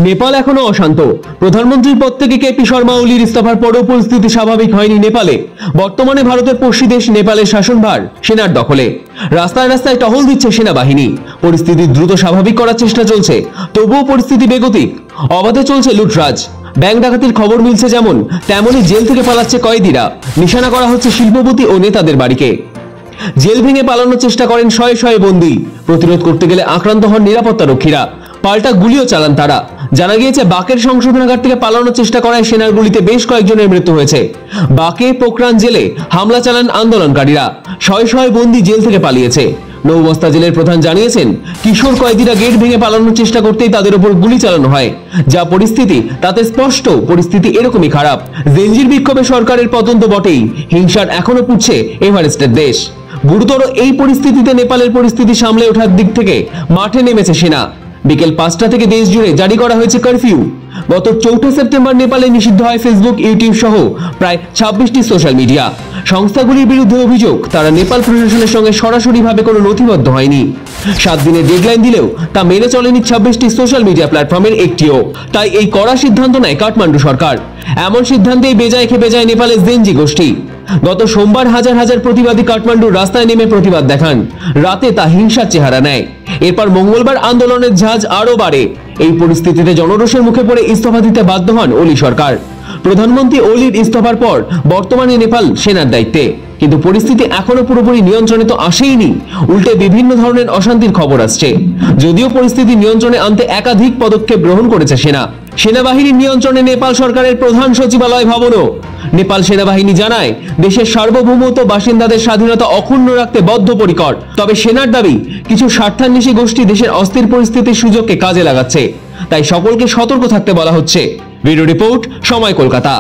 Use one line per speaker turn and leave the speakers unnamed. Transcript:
নেপাল এখনো অশান্ত। প্রধানমন্ত্রীর পদ থেকে কেপি শর্মা ওলির ইস্তফার পরেও পরিস্থিতি স্বাভাবিক হয়নি নেপালে। বর্তমানে ভারতের পড়শি দেশ নেপালের শাসনভার সেনার দখলে। রাস্তায় রাস্তায় টহল দিচ্ছে সেনাবাহিনী। পরিস্থিতি দ্রুত স্বাভাবিক করার চেষ্টা চলছে, তবুও পরিস্থিতি বেগতিক। অবাধে চলছে লুটরাজ। ব্যাংক ডাকাতির খবর মিলছে যেমন, তেমনই জেল থেকে পালাচ্ছে কয়েদিরা। নিশানা করা হচ্ছে শিল্পপতি ও নেতাদের বাড়িকে। জেল ভেঙে পালানোর চেষ্টা করেন শয়ে শয়ে বন্দী। প্রতিরোধ করতে গেলে আক্রান্ত হন নিরাপত্তা রক্ষীরা। পাল্টা গুলিও চালান তারা। জানা গিয়েছে, বাকের সংশোধনাগার থেকে পালানোর চেষ্টা করায় সেনার গুলিতে বেশ কয়েকজনের মৃত্যু হয়েছে। বাকে পোখরান জেলে হামলা চালান আন্দোলনকারীরা। শয়ে শয়ে বন্দী জেল থেকে পালিয়েছে। নৌবস্তা জেলের প্রধান জানিয়েছেন, কিশোর কয়েদিরা গেট ভেঙে পালানোর চেষ্টা করতেই তাদের উপর গুলি চালানো হয়। যা পরিস্থিতি, তাতে স্পষ্ট পরিস্থিতি এরকমই খারাপ। জেনজির বিক্ষোভে সরকারের পতন তো বটেই, হিংসার এখনো পুড়ছে এভারেস্টের দেশ। গুরুতর এই পরিস্থিতিতে নেপালের পরিস্থিতি সামলে ওঠার দিক থেকে মাঠে নেমেছে সেনা। বিকেল 5টা থেকে দেশ জুড়ে জারি করা হয়েছে কারফিউ। গত 4 সেপ্টেম্বর নেপালে নিষিদ্ধ হয় ফেসবুক, ইউটিউব সহ প্রায় 26টি সোশ্যাল মিডিয়া। সংস্থাগুলির বিরুদ্ধে অভিযোগ, তারা নেপাল প্রশাসনের সঙ্গে সরাসরিভাবে কোনো নথিবদ্ধ হয়নি। 7 দিনের ডেডলাইন দিলেও তা মেনে চলেনি 26টি সোশ্যাল মিডিয়া প্ল্যাটফর্মের একটিও। তাই এই কড়া সিদ্ধান্ত নেয় কাঠমান্ডু সরকার। এমন সিদ্ধান্তেই বেজায় খেপে যায় নেপালের জেনজি গোষ্ঠী। গত সোমবার হাজার হাজার প্রতিবাদী কাঠমান্ডুর রাস্তায় নেমে প্রতিবাদ দেখান। রাতে তা হিংসার চেহারা নেয়। এরপর মঙ্গলবার আন্দোলনের ঝাঁজ আরও বাড়ে। এই পরিস্থিতিতে জনরোষের মুখে পড়ে ইস্তফা দিতে বাধ্য হন ওলি সরকার। প্রধানমন্ত্রী ওলির ইস্তফার পর বর্তমানে নেপাল সেনার দায়িত্বে, কিন্তু পরিস্থিতি এখনো পুরোপুরি নিয়ন্ত্রণে তো আসেইনি। উল্টে বিভিন্ন ধরনের অশান্তির খবর আসছে। যদিও পরিস্থিতি নিয়ন্ত্রণে আনতে একাধিক পদক্ষেপ গ্রহণ করেছে সেনা। সেনাবাহিনীর নিয়ন্ত্রণে নেপাল সরকারের প্রধান সচিবালয় ভবনও। নেপাল সেনাবাহিনী জানায়, দেশের সার্বভৌমত্ব, বাসিন্দাদের স্বাধীনতা অক্ষুণ্ণ রাখতে বদ্ধপরিকর। তবে সেনার দাবি, কিছু স্বার্থান্বেষী গোষ্ঠী দেশের অস্থির পরিস্থিতির সুযোগকে কাজে লাগাচ্ছে। তাই সকলকে সতর্ক থাকতে বলা হচ্ছে। ব্যুরো রিপোর্ট, সময়, কলকাতা।